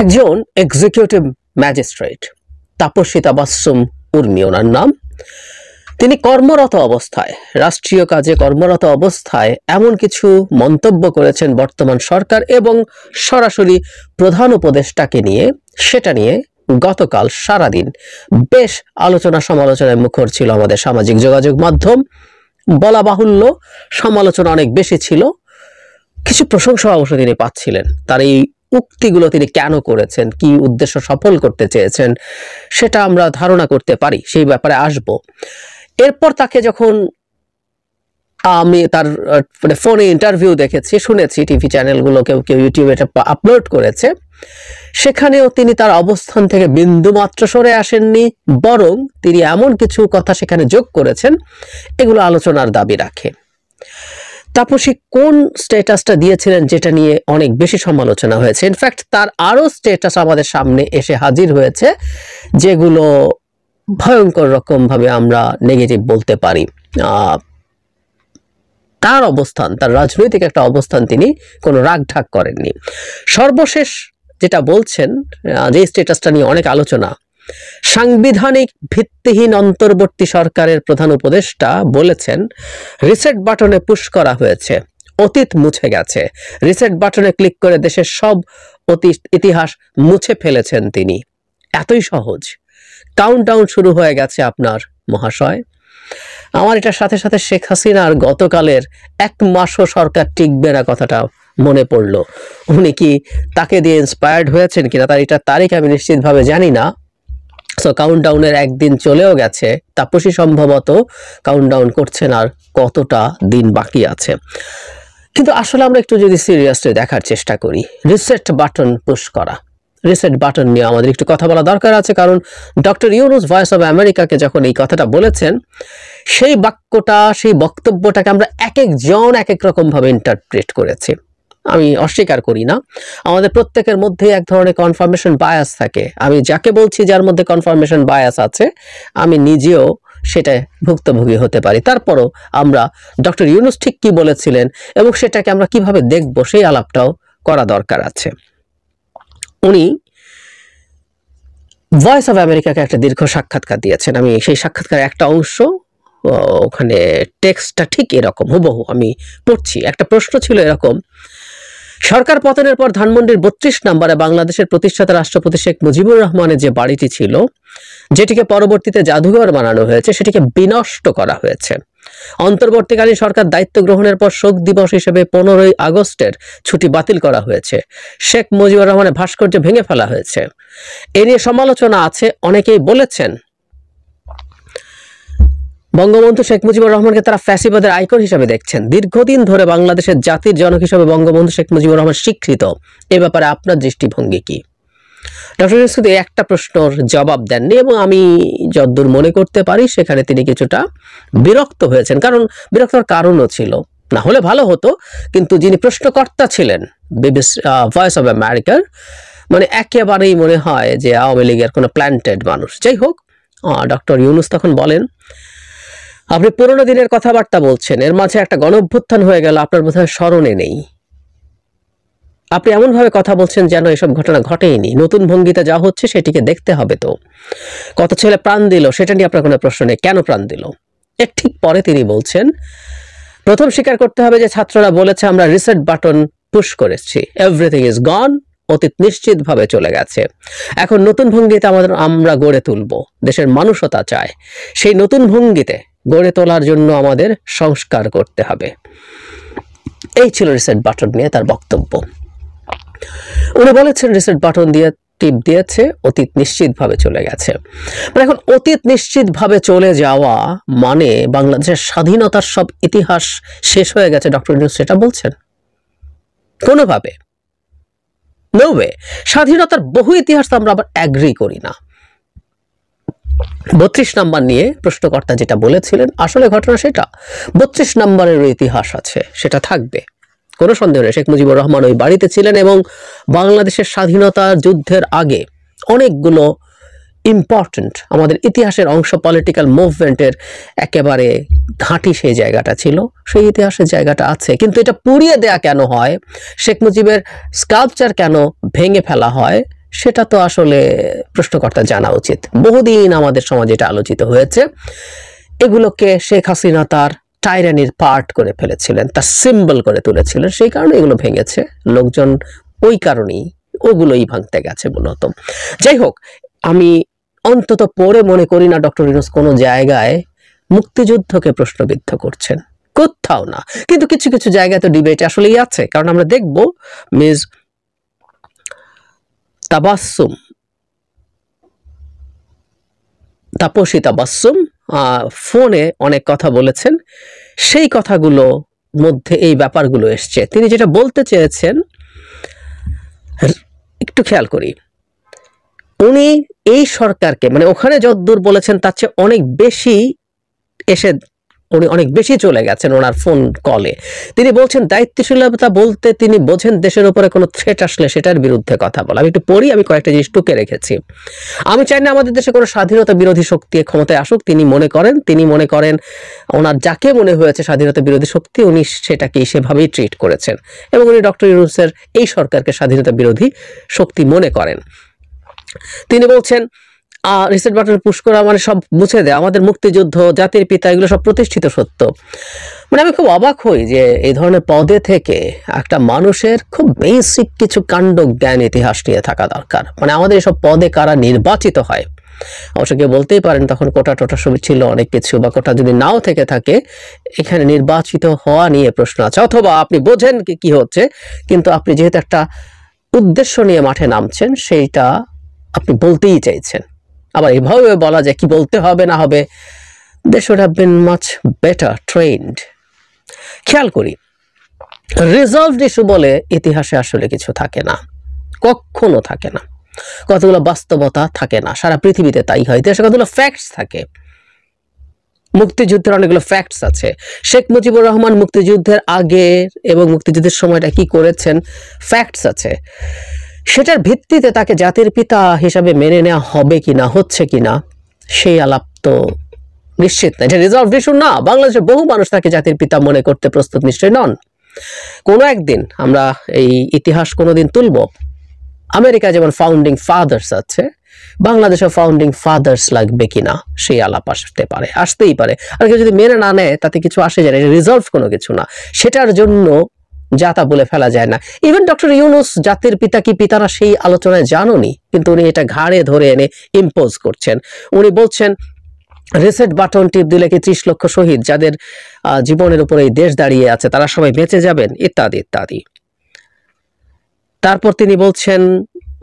একজন executive magistrate Tapasi Tabassum Urmi ওনার নাম। তিনি কর্মরত অবস্থায়, রাষ্ট্রীয় কাজে কর্মরত অবস্থায় এমন কিছু মন্তব্য করেছেন বর্তমান সরকার এবং সরাসরি প্রধান উপদেষ্টাকে নিয়ে, সেটা নিয়ে গতকাল সারাদিন বেশ আলোচনা সমালোচনায় মুখর ছিল আমাদের সামাজিক যোগাযোগ মাধ্যম। বলা বাহুল্য, সমালোচনা অনেক বেশি ছিল, কিছু প্রশংসা অবশ্য তিনি পাচ্ছিলেন। তার এই উক্তিগুলো তিনি কেন করেছেন, কি উদ্দেশ্য সফল করতে চেয়েছেন, সেটা আমরা ধারণা করতে পারি, সেই ব্যাপারে আসব। এরপর তাকে যখন আমি তার ফোনে ইন্টারভিউ দেখেছি, শুনেছি, টিভি চ্যানেলগুলো কেউ কেউ ইউটিউবে এটা আপলোড করেছে, সেখানেও তিনি তার অবস্থান থেকে বিন্দুমাত্র সরে আসেননি, বরং তিনি এমন কিছু কথা সেখানে যোগ করেছেন এগুলো আলোচনার দাবি রাখে। তাপসী কোন স্ট্যাটাসটা দিয়েছিলেন যেটা নিয়ে অনেক বেশি সমালোচনা হয়েছে, ইনফ্যাক্ট তার আরো স্ট্যাটাস আমাদের সামনে এসে হাজির হয়েছে যেগুলো ভয়ঙ্কর রকম ভাবে আমরা নেগেটিভ বলতে পারি। তার অবস্থান, তার রাজনৈতিক একটা অবস্থান তিনি কোনো রাগঢাক করেননি। সর্বশেষ যেটা বলছেন, যে স্ট্যাটাসটা নিয়ে অনেক আলোচনা, সাংবিধানিক ভিত্তিহীন অন্তর্বর্তী সরকারের প্রধান উপদেষ্টা বলেছেন রিসেট বাটনে পুশ করা হয়েছে, অতীত মুছে গেছে, রিসেট বাটনে ক্লিক করে দেশের সব ইতিহাস মুছে ফেলেছেন তিনি। এতই সহজ, কাউন্টডাউন শুরু হয়ে গেছে আপনার মহাশয়। আমার এটার সাথে সাথে শেখ হাসিনার গতকালের 1 মাসও সরকার টিকবে না কথাটা মনে পড়লো। উনি কি তাকে দিয়ে ইন্সপায়ার্ড হয়েছেন কিনা, তার এটা তারিখ আমি নিশ্চিতভাবে জানি না। সো কাউন্টডাউনের একদিন চলেও গেছে, তাপসী সম্ভবত কাউন্টডাউন করছেন আর কতটা দিন বাকি আছে। কিন্তু আসলে আমরা একটু যদি সিরিয়াসলি দেখার চেষ্টা করি, রিসেট বাটন পুশ করা, রিসেট বাটন নিয়ে আমাদের একটু কথা বলা দরকার আছে। কারণ ডক্টর ইউনুস ভয়েস অফ আমেরিকাকে যখন এই কথাটা বলেছেন, সেই বাক্যটা, সেই বক্তব্যটাকে আমরা এক একজন এক এক রকম ভাবে ইন্টারপ্রেট করেছি। আমি অস্বীকার করি না, আমাদের প্রত্যেকের মধ্যে এক ধরনের কনফার্মেশন বায়াস থাকে। আমি যাকে বলছি যার মধ্যে কনফার্মেশন বায়াস আছে, আমি নিজেও সেটা ভুক্তভোগী হতে পারি। তারপরও আমরা ডক্টর ইউনুস ঠিক কি বলেছিলেন এবং সেটাকে আমরা কিভাবে দেখব, সেই আলাপটাও করা দরকার আছে। উনি ভয়েস অফ আমেরিকাকে একটা দীর্ঘ সাক্ষাৎকার দিয়েছেন। আমি সেই সাক্ষাৎকারের একটা অংশ, ওখানে টেক্সটটা ঠিক এরকম হুবহু আমি পড়ছি। একটা প্রশ্ন ছিল এরকম: সরকার পতনের পর ধানমন্ডির 32 নম্বরে বাংলাদেশের প্রতিষ্ঠাতা রাষ্ট্রপতি শেখ মুজিবুর রহমানের যে বাড়িটি ছিল, যেটিকে পরবর্তীতে জাদুঘর বানানো হয়েছে, সেটিকে বিনষ্ট করা হয়েছে। অন্তর্বর্তীকালীন সরকার দায়িত্ব গ্রহণের পর শোক দিবস হিসেবে 15ই আগস্টের ছুটি বাতিল করা হয়েছে। শেখ মুজিবুর রহমানের ভাস্কর্য ভেঙে ফেলা হয়েছে। এ নিয়ে সমালোচনা আছে। অনেকেই বলেছেন বঙ্গবন্ধু শেখ মুজিবুর রহমানকে তারা ফ্যাসিবাদের আইকন হিসেবে দেখছেন। দীর্ঘদিন ধরে বাংলাদেশের জাতির জনক হিসেবে বঙ্গবন্ধু শেখ মুজিবুর রহমান স্বীকৃত। এ ব্যাপারে আপনার দৃষ্টিভঙ্গি কি? ডক্টর ইউনূস শুধু একটা প্রশ্নের জবাব দেননি এবং আমি যতদূর মনে করতে পারি সেখানে তিনি কিছুটা বিরক্ত হয়েছেন। কারণ বিরক্তর কারণও ছিল, না হলে ভালো হতো, কিন্তু যিনি প্রশ্নকর্তা ছিলেন বিবিসি ভয়েস অফ আমেরিকার, মানে একেবারেই মনে হয় যে আওয়ামী লীগের কোনো প্ল্যান্টেড মানুষ। যাই হোক, ডক্টর ইউনূস তখন বলেন, আপনি পুরোনো দিনের কথাবার্তা বলছেন, এর মাঝে একটা গণঅভ্যুত্থান হয়ে গেল, আপনার বোধহয় স্মরণে নেই। আপনি এমনভাবে কথা বলছেন যেন এসব ঘটনা ঘটেইনি। নতুন ভঙ্গিতে যা হচ্ছে সেটিকে দেখতে হবে। তো কত ছেলে প্রাণ দিল সেটা নিয়ে আপনার কোনো প্রশ্ন নেই, কেন প্রাণ দিল? এর ঠিক পরে তিনি বলছেন, প্রথম স্বীকার করতে হবে যে ছাত্ররা বলেছে আমরা রিসেট বাটন পুশ করেছি, এভরিথিং ইজ গন, অতীত নিশ্চিতভাবে চলে গেছে। এখন নতুন ভঙ্গিতে আমরা গড়ে তুলব। দেশের মানুষতা চায়, সেই নতুন ভঙ্গিতে গড়ে তোলার জন্য আমাদের সংস্কার করতে হবে। এই ছিল রিসেট বাটন নিয়ে তার বক্তব্য। উনি বলেছেন রিসেট বাটন দিয়ে টিপ দিয়েছে, অতীত নিশ্চিতভাবে চলে গেছে। মানে এখন অতীত নিশ্চিতভাবে চলে যাওয়া মানে বাংলাদেশের স্বাধীনতার সব ইতিহাস শেষ হয়ে গেছে, ডক্টর ইউনূস সেটা বলছেন? কোনোভাবে নো ওয়ে। স্বাধীনতার বহু ইতিহাস তো আমরা আবার অ্যাগ্রি করি না। 32 নম্বর নিয়ে প্রশ্নকর্তা যেটা বলেছিলেন, আসলে ঘটনা সেটা। 32 নম্বরের ইতিহাস আছে, সেটা থাকবে, কোনো সন্দেহ নেই। শেখ মুজিবুর রহমান ওই বাড়িতে ছিলেন এবং বাংলাদেশের স্বাধীনতা যুদ্ধের আগে অনেকগুলো ইম্পর্টেন্ট আমাদের ইতিহাসের অংশ, পলিটিক্যাল মুভমেন্টের একেবারে ঘাঁটি সেই জায়গাটা ছিল, সেই ইতিহাসের জায়গাটা আছে। কিন্তু এটা পুড়িয়ে দেয়া কেন হয়, শেখ মুজিবের স্কাল্পচার কেন ভেঙে ফেলা হয়, সেটা তো আসলে প্রশ্নকর্তা জানা উচিত। বহুদিন আমাদের সমাজে এটা আলোচিত হয়েছে। এগুলোকে শেখ হাসিনা তার টাইরানির পার্ট করে ফেলেছিলেন, তার সিম্বল করে তুলেছিলেন, সেই কারণে এগুলো ভেঙেছে লোকজন, ওই কারণেই ওগুলোই ভাঙতে গেছে মূলত। যাই হোক, আমি অন্তত পরে মনে করি না ডক্টর ইউনূস কোনো জায়গায় মুক্তিযুদ্ধকে প্রশ্নবিদ্ধ করছেন, কোথাও না। কিন্তু কিছু কিছু জায়গায় তো ডিবেট আসলেই আছে, কারণ আমরা দেখব মিস তাপসী তাবাসসুম ফোনে অনেক কথা বলেছেন, সেই কথাগুলো মধ্যে এই ব্যাপারগুলো এসছে। তিনি যেটা বলতে চেয়েছেন একটু খেয়াল করি। উনি এই সরকারকে, মানে ওখানে যতদূর বলেছেন তার চেয়ে অনেক বেশি এসে উনি অনেক বেশি চলে গেছেন ওনার ফোন কলে। তিনি বলছেন দায়িত্বশীলতা বলতে তিনি বোঝেন দেশের উপরে কোনো থ্রেট আসলে সেটার বিরুদ্ধে কথা বলা। আমি একটু পড়ি, আমি কয়েকটা জিনিস টুকে রেখেছি। আমি চাই না আমাদের দেশে কোনো স্বাধীনতা বিরোধী শক্তি ক্ষমতায় আসুক। তিনি মনে করেন ওনার যাকে মনে হয়েছে স্বাধীনতা বিরোধী শক্তি, উনি সেটাকে সেভাবেই ট্রিট করেছেন, এবং উনি ডক্টর ইউনূসের এই সরকারকে স্বাধীনতা বিরোধী শক্তি মনে করেন। তিনি বলছেন রিসেট বাটন পুশ করা মানে সব মুছে দেয়, আমাদের মুক্তিযুদ্ধ, জাতির পিতা, এগুলো সব প্রতিষ্ঠিত সত্য। মানে আমি খুব অবাক হই যে এই ধরনের পদে থেকে একটা মানুষের খুব বেসিক কিছু কাণ্ড জ্ঞান ইতিহাস নিয়ে থাকা দরকার। মানে আমাদের এসব পদে কারা নির্বাচিত হয়, অবশ্য কেউ বলতেই পারেন তখন কোটা টোটা সব ছিল অনেক কিছু, বা কোটা যদি নাও থেকে থাকে, এখানে নির্বাচিত হওয়া নিয়ে প্রশ্ন আছে। অথবা আপনি বোঝেন কি হচ্ছে, কিন্তু আপনি যেহেতু একটা উদ্দেশ্য নিয়ে মাঠে নামছেন, সেইটা আপনি বলতেই চাইছেন। আবার এভাবে বলা যায় কি বলতে হবে না হবে, they should have been much better trained. খেয়াল করি, রিজলভড ইস্যু বলে ইতিহাসে আসলে কিছু থাকে না, কখনো থাকে না। কতগুলো বাস্তবতা থাকে না, সারা পৃথিবীতে তাই হয়। দেশে কতগুলো ফ্যাক্টস থাকে। মুক্তিযুদ্ধের অনেকগুলো ফ্যাক্টস আছে। শেখ মুজিবুর রহমান মুক্তিযুদ্ধের আগে এবং মুক্তিযুদ্ধের সময়টা কি করেছেন, ফ্যাক্টস আছে। সেটার ভিত্তিতে তাকে জাতির পিতা হিসাবে মেনে নেওয়া হবে কিনা, হচ্ছে কিনা, সেই আলাপ তো নিশ্চিত না। এটা রিজলভড ইস্যু না। বাংলাদেশের বহু মানুষ তাকে জাতির পিতা মনে করতে প্রস্তুত নিশ্চয় নন। কোনো একদিন আমরা এই ইতিহাস কোনোদিন তুলব। আমেরিকা যেমন ফাউন্ডিং ফাদার্স আছে, বাংলাদেশে ফাউন্ডিং ফাদার্স লাগবে কিনা সেই আলাপ আসতেই পারে। আর কেউ যদি মেনে না নেয় তাতে কিছু আসে যায় না, এটা রিজলভ কোনো কিছু না। সেটার জন্য যা তা বলে ফেলা যায় না। ইভেন ডক্টর ইউনূস জাতির পিতা কি পিতা না সেই আলোচনায় জানুনি, কিন্তু উনি এটা ঘাড়ে ধরে এনে ইম্পোজ করছেন। উনি বলছেন রিসেট বাটন টিপ দিলে কি 30 লক্ষ শহীদ যাদের জীবনের উপরে এই দেশ দাঁড়িয়ে আছে তারা সবাই বেঁচে যাবেন, ইত্যাদি ইত্যাদি। তারপর তিনি বলছেন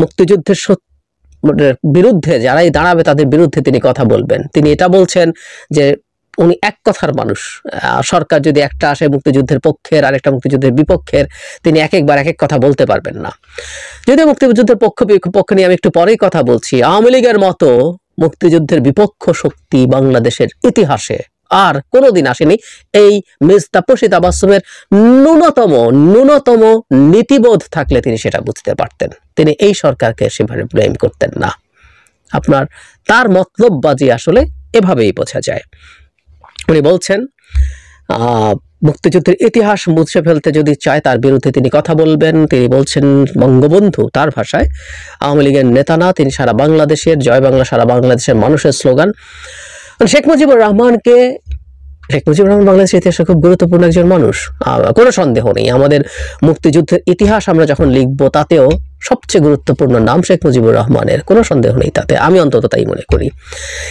মুক্তিযুদ্ধের বিরুদ্ধে যারাই দাঁড়াবে তাদের বিরুদ্ধে তিনি কথা বলবেন। তিনি এটা বলছেন যে উনি এক কথার মানুষ। সরকার যদি একটা আসে মুক্তিযুদ্ধের পক্ষের আর একটা মুক্তিযুদ্ধের বিপক্ষের, তিনি একবার এক এক কথা বলতে পারবেন না। যদিও মুক্তিযুদ্ধের পক্ষ নিয়ে আমি একটু পরেই কথা বলছি। আওয়ামী লীগের মতো মুক্তিযুদ্ধের বিপক্ষ শক্তি বাংলাদেশের ইতিহাসে আর কোনোদিন আসেনি। এই মিস তাপসী তাবাসসুমের ন্যূনতম নীতিবোধ থাকলে তিনি সেটা বুঝতে পারতেন। তিনি এই সরকারকে সেভাবে ব্লেম করতেন না। তার মতলববাজি আসলে এভাবেই বোঝা যায়। উনি বলছেন মুক্তিযুদ্ধের ইতিহাস মুছে ফেলতে যদি চায় তার বিরুদ্ধে তিনি কথা বলবেন। তিনি বলছেন বঙ্গবন্ধু তার ভাষায় আওয়ামী লীগের নেতা না, তিনি সারা বাংলাদেশের, জয় বাংলা সারা বাংলাদেশের মানুষের স্লোগান। শেখ মুজিবুর রহমান বাংলাদেশের ইতিহাসে খুব গুরুত্বপূর্ণ একজন মানুষ, কোনো সন্দেহ নেই। আমাদের মুক্তিযুদ্ধের ইতিহাস আমরা যখন লিখবো তাতেও সবচেয়ে গুরুত্বপূর্ণ নাম শেখ মুজিবুর রহমানের, কোনো সন্দেহ নেই তাতে, আমি অন্তত তাই মনে করি।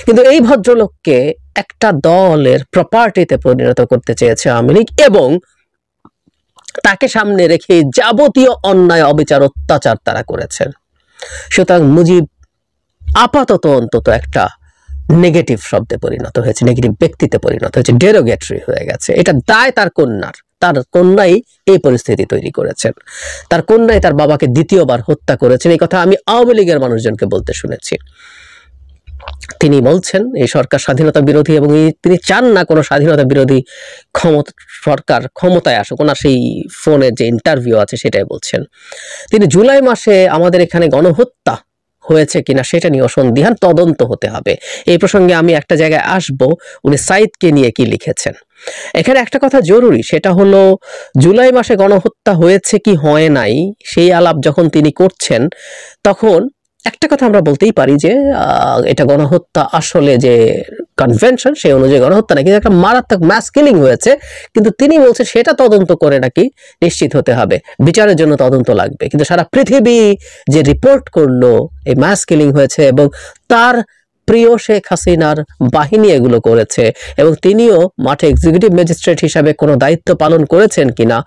কিন্তু এই ভদ্রলোককে একটা দলের প্রপার্টিতে পরিণত করতে চেয়েছে আওয়ামী লীগ, এবং তাকে সামনে রেখে যাবতীয় অন্যায়, অবিচার, অত্যাচার তারা করেছেন। সুতরাং মুজিব আপাতত অন্তত একটা নেগেটিভ শব্দে পরিণত হয়েছে, নেগেটিভ ব্যক্তিতে পরিণত হয়েছে, ডেরোগেটরি হয়ে গেছে। এটা দায় তার কন্যার। তার কন্যাই এই পরিস্থিতি তৈরি করেছেন। তার কন্যাই তার বাবাকে দ্বিতীয়বার হত্যা করেছেন। এই কথা আমি আওয়ামী লীগের মানুষজনকে বলতে শুনেছি। তিনি বলছেন এই সরকার স্বাধীনতা বিরোধী, এবং তিনি চান না কোনো স্বাধীনতা বিরোধী সরকার ক্ষমতায় আসুক। ওনার সেই ফোনের যে ইন্টারভিউ আছে সেটাই বলছেন। তিনি জুলাই মাসে আমাদের এখানে গণহত্যা হয়েছে কিনা সেটা নিয়ে সন্দিহান, তদন্ত হতে হবে। এই প্রসঙ্গে আমি একটা জায়গায় আসব, উনি সাইদকে নিয়ে কি লিখেছেন। এখানে একটা কথা জরুরি, সেটা হলো জুলাই মাসে গণহত্যা হয়েছে কি হয় নাই সেই আলাপ যখন তিনি করছেন, তখন একটা কথা আমরা বলতেই পারি যে এটা গণহত্যা আসলে যে কনভেনশন সেই অনুযায়ী গণহত্যা না, কিন্তু একটা মারাত্মক ম্যাস কিলিং হয়েছে, কিন্তু তিনি বলছে সেটা তদন্ত করে নাকি নিশ্চিত হতে হবে, বিচারের জন্য তদন্ত লাগবে। কিন্তু সারা পৃথিবী যে রিপোর্ট করলো এই ম্যাস কিলিং হয়েছে এবং তার প্রিয় শেখ হাসিনার বাহিনী এগুলো করেছে এবং তিনিও মাঠে এক্সিকিউটিভ ম্যাজিস্ট্রেট হিসাবে কোনো দায়িত্ব পালন করেছেন কিনা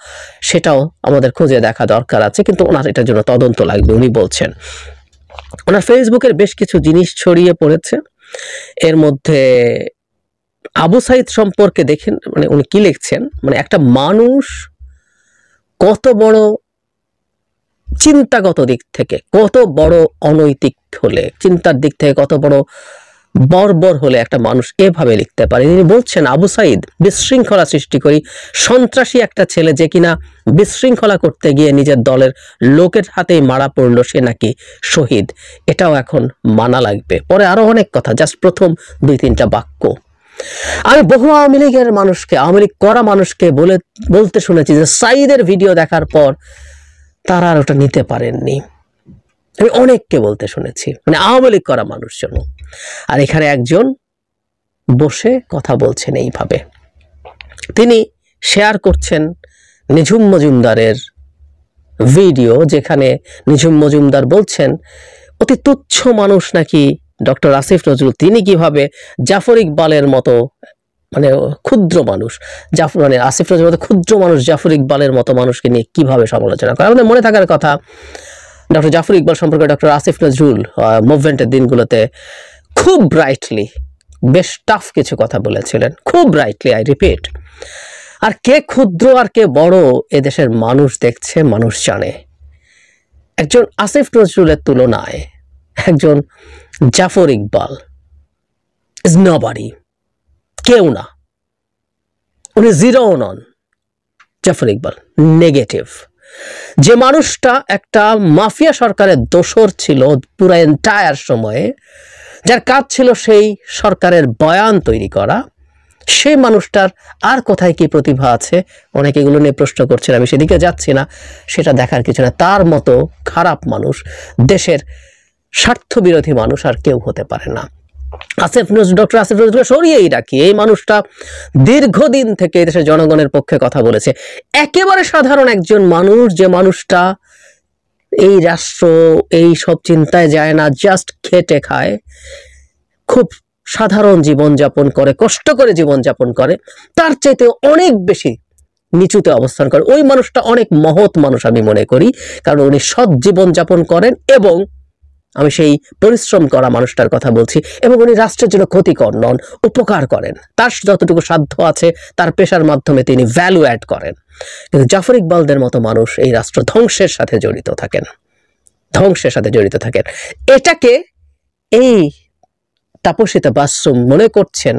সেটাও আমাদের খুঁজে দেখা দরকার আছে, কিন্তু ওনার এটার জন্য তদন্ত লাগবে উনি বলছেন। ওনার ফেসবুকের বেশ কিছু জিনিস ছড়িয়ে পড়েছে, এর মধ্যে আবু সাইদ সম্পর্কে দেখেন, মানে উনি কি লিখছেন, মানে একটা মানুষ কত বড় চিন্তাগত দিক থেকে কত বড় অনৈতিক হলে, চিন্তার দিক থেকে কত বড় বর্বর হলে একটা মানুষ এভাবে লিখতে পারে। তিনি বলছেন আবু সাইদ বিশৃঙ্খলা সৃষ্টি করি, সন্ত্রাসী একটা ছেলে যে কিনা বিশৃঙ্খলা করতে গিয়ে নিজের দলের লোকের হাতেই মারা পড়লো, সে নাকি শহীদ, এটাও এখন মানা লাগবে। পরে আরো অনেক কথা, জাস্ট প্রথম 2-3টা বাক্য আমি বহু আওয়ামী লীগের মানুষকে, আওয়ামী লীগ করা মানুষকে বলতে শুনেছি যে সাইদের ভিডিও দেখার পর তারা আর ওটা নিতে পারেননি। আমি অনেককে বলতে শুনেছি, মানে আওয়ামী লীগ করা মানুষজন। আর এখানে একজন বসে কথা বলছেন এইভাবে, তিনি শেয়ার করছেন নিঝুম মজুমদারের ভিডিও, যেখানে নিঝুম মজুমদার বলছেন অতি তুচ্ছ মানুষ নাকি ডক্টর আসিফ নজরুল, তিনি কিভাবে জাফর ইকবালের মতো, মানে ক্ষুদ্র মানুষ, মানে আসিফ নজরুলের মতো ক্ষুদ্র মানুষ জাফর ইকবালের মতো মানুষকে নিয়ে কিভাবে সমালোচনা করে। আমাদের মনে থাকার কথা, ডক্টর জাফর ইকবাল সম্পর্কে ডক্টর আসিফ নজরুল মুভমেন্টের দিনগুলোতে খুব ব্রাইটলি বেশ টাফ কিছু কথা বলেছিলেন, খুব ব্রাইটলি, আই রিপিট। আর কে ক্ষুদ্র আর কে বড় এদেশের মানুষ দেখছে, মানুষ জানে। একজন আসিফ নজরুলের তুলনায় একজন জাফর ইকবাল ইজ নবডি, কেউ না, উনি জিরো নন। জাফর ইকবাল নেগেটিভ। যে মানুষটা একটা মাফিয়া সরকারের দোসর ছিল পুরো এন্টায়ার সময়ে, যার কাজ ছিল সেই সরকারের বয়ান তৈরি করা, সেই মানুষটার আর কোথায় কি প্রতিভা আছে, অনেকে এগুলো নিয়ে প্রশ্ন করছেন, আমি সেদিকে যাচ্ছি না, সেটা দেখার কিছু না। তার মতো খারাপ মানুষ, দেশের স্বার্থবিরোধী মানুষ আর কেউ হতে পারে না। ডক্টর আসিফ নজরুল সরিয়েই রাখি, এই মানুষটা দীর্ঘদিন থেকে দেশের জনগণের পক্ষে কথা বলেছে, একেবারে সাধারণ একজন মানুষ, যে মানুষটা এই রাষ্ট্র এই সব চিন্তায় যায় না, জাস্ট খেটে খায়, খুব সাধারণ জীবনযাপন করে, কষ্ট করে জীবনযাপন করে, তার চাইতে অনেক বেশি নিচুতে অবস্থান করে। ওই মানুষটা অনেক মহৎ মানুষ আমি মনে করি, কারণ উনি সৎ জীবনযাপন করেন এবং আমি সেই পরিশ্রম করা মানুষটার কথা বলছি, এবং উনি রাষ্ট্রের জন্য ক্ষতিকর নন, উপকার করেন, তার যতটুকু সাধ্য আছে তার পেশার মাধ্যমে তিনি ভ্যালু অ্যাড করেন। কিন্তু জাফর ইকবালদের মতো মানুষ এই রাষ্ট্র ধ্বংসের সাথে জড়িত থাকেন, ধ্বংসের সাথে জড়িত থাকেন। এটাকে এই তাপসিতা বাসুম মনে করছেন,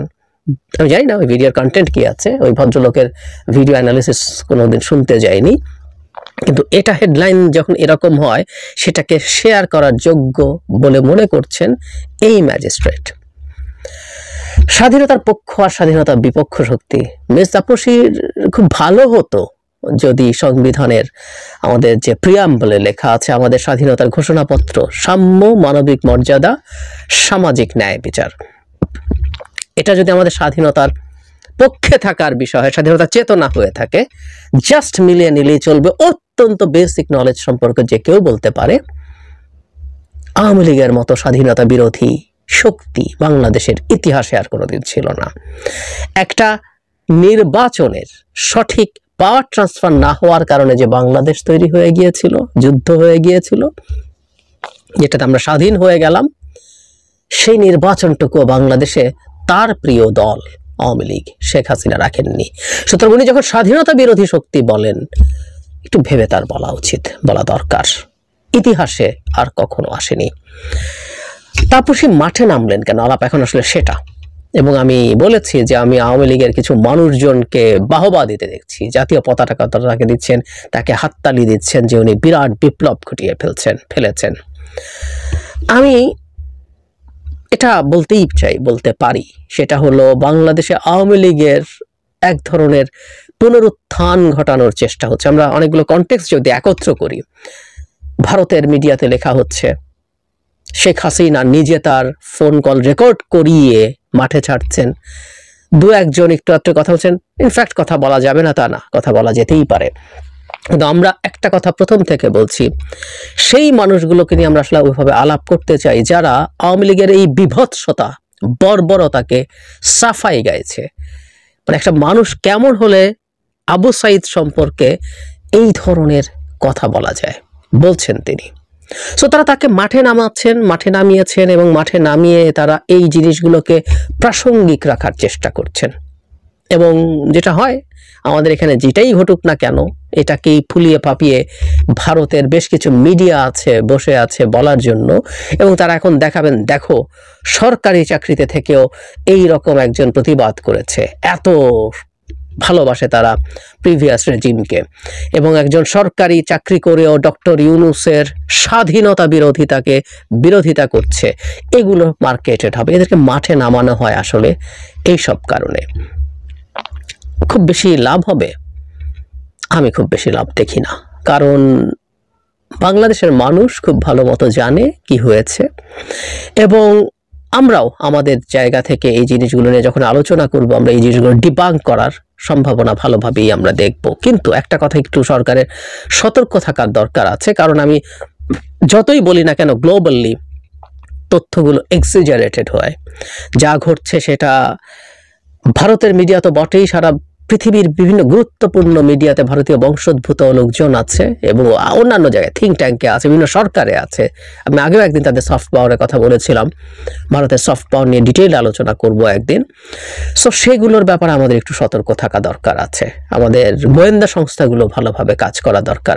আমি জানি না ওই ভিডিওর কন্টেন্ট কি আছে, ওই ভদ্রলোকের ভিডিও অ্যানালিসিস কোনোদিন শুনতে যাইনি, কিন্তু এটা হেডলাইন যখন এরকম হয় সেটাকে শেয়ার করার যোগ্য বলে মনে করছেন এই ম্যাজিস্ট্রেট। স্বাধীনতার পক্ষ আর স্বাধীনতার বিপক্ষ শক্তি, মিস তাপসীর খুব ভালো হতো যদি সংবিধানের আমাদের যে প্রিয়াম্বলে লেখা আছে, আমাদের স্বাধীনতার ঘোষণাপত্র, সাম্য, মানবিক মর্যাদা, সামাজিক ন্যায় বিচার, এটা যদি আমাদের স্বাধীনতার পক্ষে থাকার বিষয়, স্বাধীনতা চেতনা হয়ে থাকে, জাস্ট মিলিয়ে নিলেই চলবে। অত্যন্ত বেসিক নলেজ সম্পর্কে যে কেউ বলতে পারে আওয়ামী লীগের মতো স্বাধীনতা বিরোধী শক্তি বাংলাদেশের ইতিহাসে আর কোনোদিন ছিল না। একটা নির্বাচনের সঠিক পাওয়ার ট্রান্সফার না হওয়ার কারণে যে বাংলাদেশ তৈরি হয়ে গিয়েছিল, যুদ্ধ হয়ে গিয়েছিল, যেটাতে আমরা স্বাধীন হয়ে গেলাম, সেই নির্বাচনটুকু বাংলাদেশে তার প্রিয় দল আওয়ামী লীগ, শেখ হাসিনা রাখেননি। সুতরাং উনি যখন স্বাধীনতা বিরোধী শক্তি বলেন, একটু ভেবে তার বলা উচিত, বলা দরকার, ইতিহাসে আর কখনো আসেনি। তাপসী মাঠে নামলেন কেন, আলাপ এখন আসলে সেটা। এবং আমি বলেছি যে আমি আওয়ামী লীগের কিছু মানুষজনকে বাহবা দিতে দেখছি, জাতীয় পতাকা তাকে দিচ্ছেন, তাকে হাততালি দিচ্ছেন যে উনি বিরাট বিপ্লব ঘটিয়ে ফেলেছেন। আমি এটা বলতেই চাই, বলতে পারি, সেটা হলো বাংলাদেশে আওয়ামী লীগের এক ধরনের পুনরুত্থান ঘটানোর চেষ্টা হচ্ছে। আমরা অনেকগুলো কনটেক্সট যদি একত্র করি, ভারতের মিডিয়াতে লেখা হচ্ছে শেখ হাসিনা নিজে তার ফোন কল রেকর্ড করিয়ে মাঠে ছাড়ছেন, দু একজন একটু একটু কথা বলছেন। ইনফ্যাক্ট কথা বলা যাবে না তা না, কথা বলা যেতেই পারে, কিন্তু আমরা একটা কথা প্রথম থেকে বলছি, সেই মানুষগুলোকে নিয়ে আমরা আসলে ওইভাবে আলাপ করতে চাই যারা আওয়ামী লীগের এই বিভৎসতা বর্বরতাকে সাফাই গাইছে। মানে একটা মানুষ কেমন হলে আবু সাইদ সম্পর্কে এই ধরনের কথা বলা যায়, বলছেন তিনি। সো তারা তাকে মাঠে নামাচ্ছেন, মাঠে নামিয়েছেন এবং মাঠে নামিয়ে তারা এই জিনিসগুলোকে প্রাসঙ্গিক রাখার চেষ্টা করছেন। এবং যেটা হয় আমাদের এখানে যেটাই ঘটুক না কেন এটাকেই ফুলিয়ে ফাঁপিয়ে ভারতের বেশ কিছু মিডিয়া আছে বসে আছে বলার জন্য, এবং তারা এখন দেখাবেন দেখো সরকারি চাকরিতে থেকেও এই রকম একজন প্রতিবাদ করেছে, এত ভালোবাসে তারা প্রিভিয়াস রেজিমকে, এবং একজন সরকারি চাকরি করেও ডক্টর ইউনূসের স্বাধীনতা বিরোধিতা করছে। এগুলো মার্কেটেড হবে, এদেরকে মাঠে নামানো হয় আসলে এইসব কারণে। খুব বেশি লাভ হবে? আমি খুব বেশি লাভ দেখি না, কারণ বাংলাদেশের মানুষ খুব ভালো মতো জানে কি হয়েছে, এবং আমরাও আমাদের জায়গা থেকে এই জিনিসগুলো নিয়ে যখন আলোচনা করব আমরা এই জিনিসগুলো ডিবাঙ্ক করার সম্ভাবনা ভালোভাবেই আমরা দেখব। কিন্তু একটা কথা একটু সরকারের সতর্ক থাকার দরকার আছে, কারণ আমি যতই বলি না কেন গ্লোবালি তথ্যগুলো এক্সিজারেটেড হয়। যা ঘটছে সেটা ভারতের মিডিয়া তো বটেই, সারা পৃথিবীর বিভিন্ন গুরুত্বপূর্ণ মিডিয়াতে ভারতীয় বংশোদ্ভূত লোকজন আছে এবং অন্যান্য জায়গায় থিঙ্ক ট্যাঙ্কে আছে, বিভিন্ন সরকারে আছে। আমি আগেও একদিন তাদের সফট পাওয়ারের কথা বলেছিলাম, ভারতের সফট পাওয়ার নিয়ে ডিটেইল আলোচনা করব একদিন। সো সেগুলোর ব্যাপারে আমাদের একটু সতর্ক থাকা দরকার আছে, আমাদের গোয়েন্দা সংস্থাগুলো ভালোভাবে কাজ করা দরকার।